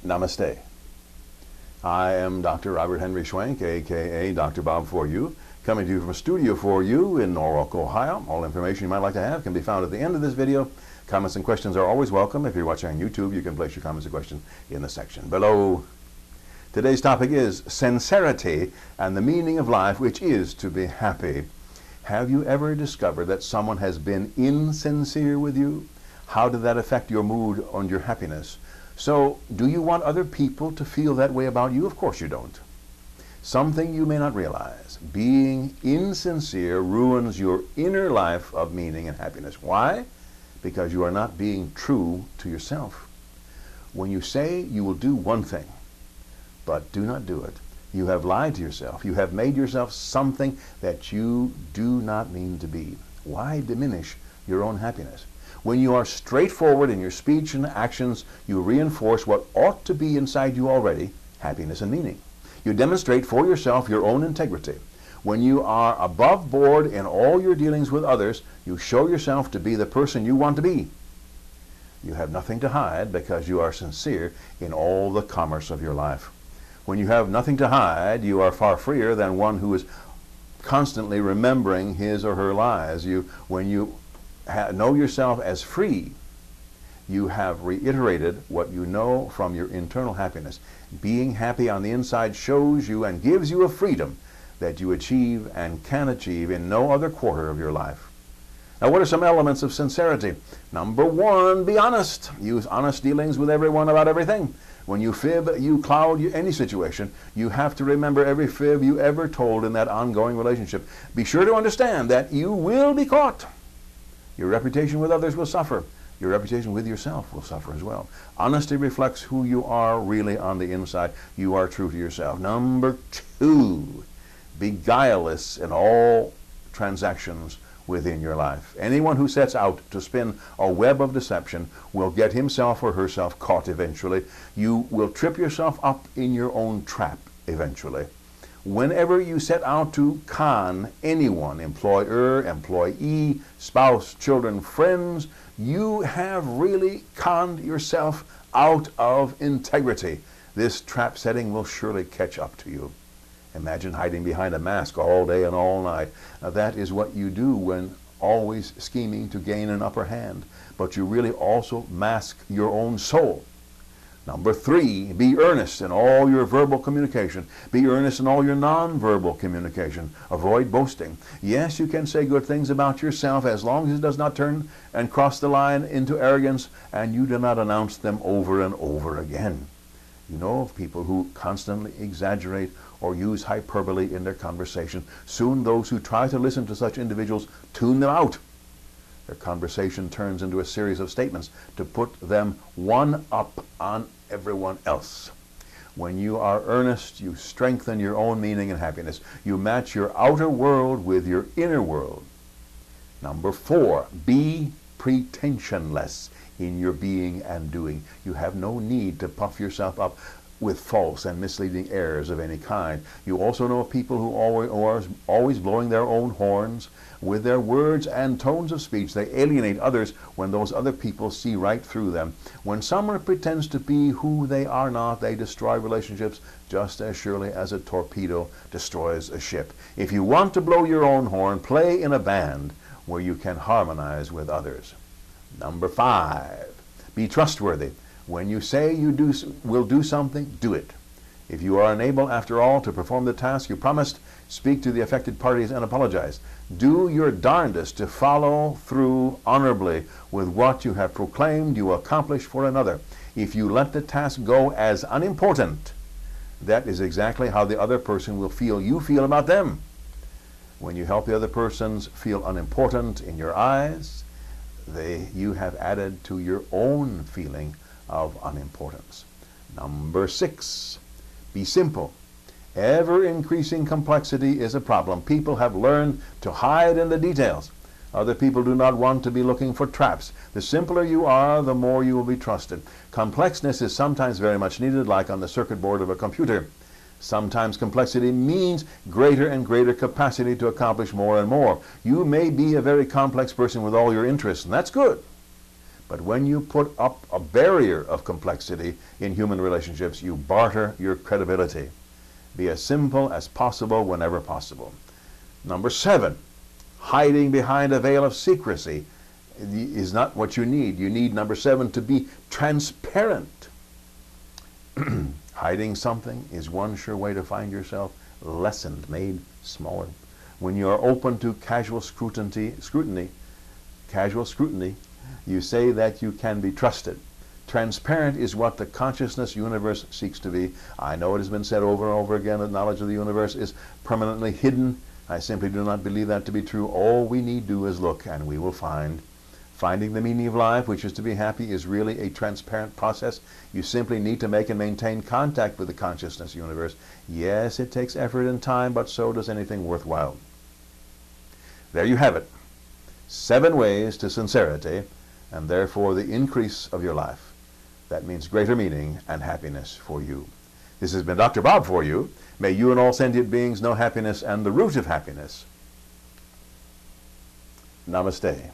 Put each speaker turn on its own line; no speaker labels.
Namaste. I am Dr. Robert Henry Schwenk, aka Dr. Bob For You, coming to you from a studio for you in Norwalk, Ohio. All information you might like to have can be found at the end of this video. Comments and questions are always welcome. If you're watching on YouTube, you can place your comments and questions in the section below. Today's topic is sincerity and the meaning of life, which is to be happy. Have you ever discovered that someone has been insincere with you? How did that affect your mood and your happiness? So, do you want other people to feel that way about you? Of course you don't. Something you may not realize. Being insincere ruins your inner life of meaning and happiness. Why? Because you are not being true to yourself. When you say you will do one thing, but do not do it, you have lied to yourself. You have made yourself something that you do not mean to be. Why diminish your own happiness? When you are straightforward in your speech and actions, you reinforce what ought to be inside you already, happiness and meaning. You demonstrate for yourself your own integrity. When you are above board in all your dealings with others, you show yourself to be the person you want to be. You have nothing to hide because you are sincere in all the commerce of your life. When you have nothing to hide, you are far freer than one who is constantly remembering his or her lies. When you know yourself as free, you have reiterated what you know from your internal happiness. Being happy on the inside shows you and gives you a freedom that you achieve and can achieve in no other quarter of your life. Now, what are some elements of sincerity? Number one, be honest. Use honest dealings with everyone about everything. When you fib, you cloud any situation, you have to remember every fib you ever told in that ongoing relationship. Be sure to understand that you will be caught. Your reputation with others will suffer. Your reputation with yourself will suffer as well. Honesty reflects who you are really on the inside. You are true to yourself. Number two, be guileless in all transactions within your life. Anyone who sets out to spin a web of deception will get himself or herself caught eventually. You will trip yourself up in your own trap eventually. Whenever you set out to con anyone, employer, employee, spouse, children, friends, you have really conned yourself out of integrity. This trap setting will surely catch up to you. Imagine hiding behind a mask all day and all night. Now, that is what you do when always scheming to gain an upper hand, but you really also mask your own soul. Number three, be earnest in all your verbal communication. Be earnest in all your nonverbal communication. Avoid boasting. Yes, you can say good things about yourself as long as it does not turn and cross the line into arrogance and you do not announce them over and over again. You know of people who constantly exaggerate or use hyperbole in their conversation. Soon those who try to listen to such individuals tune them out. Their conversation turns into a series of statements to put them one up on everyone else. When you are earnest, you strengthen your own meaning and happiness. You match your outer world with your inner world. Number four, be pretensionless in your being and doing. You have no need to puff yourself up with false and misleading airs of any kind. You also know of people who are always blowing their own horns. With their words and tones of speech, they alienate others when those other people see right through them. When someone pretends to be who they are not, they destroy relationships just as surely as a torpedo destroys a ship. If you want to blow your own horn, play in a band where you can harmonize with others. Number five, be trustworthy. When you say you will do something, do it. If you are unable, after all, to perform the task you promised, speak to the affected parties and apologize. Do your darndest to follow through honorably with what you have proclaimed you accomplish for another. If you let the task go as unimportant, that is exactly how the other person will feel you feel about them. When you help the other persons feel unimportant in your eyes, you have added to your own feeling of unimportance. Number six, be simple. Ever-increasing complexity is a problem. People have learned to hide in the details. Other people do not want to be looking for traps. The simpler you are, the more you will be trusted. Complexness is sometimes very much needed, like on the circuit board of a computer. Sometimes complexity means greater and greater capacity to accomplish more and more. You may be a very complex person with all your interests, and that's good. But when you put up a barrier of complexity in human relationships, you barter your credibility. Be as simple as possible whenever possible. Number 7, hiding behind a veil of secrecy is not what you need. You need, number 7, to be transparent. Hiding something is one sure way to find yourself lessened, made smaller. When you are open to casual scrutiny, you say that you can be trusted. Transparent is what the consciousness universe seeks to be. I know it has been said over and over again that knowledge of the universe is permanently hidden. I simply do not believe that to be true. All we need do is look, and we will find. Finding the meaning of life, which is to be happy, is really a transparent process. You simply need to make and maintain contact with the consciousness universe. Yes, it takes effort and time, but so does anything worthwhile. There you have it. 7 ways to sincerity, and therefore the increase of your life. That means greater meaning and happiness for you. This has been Dr. Bob for you. May you and all sentient beings know happiness and the root of happiness. Namaste.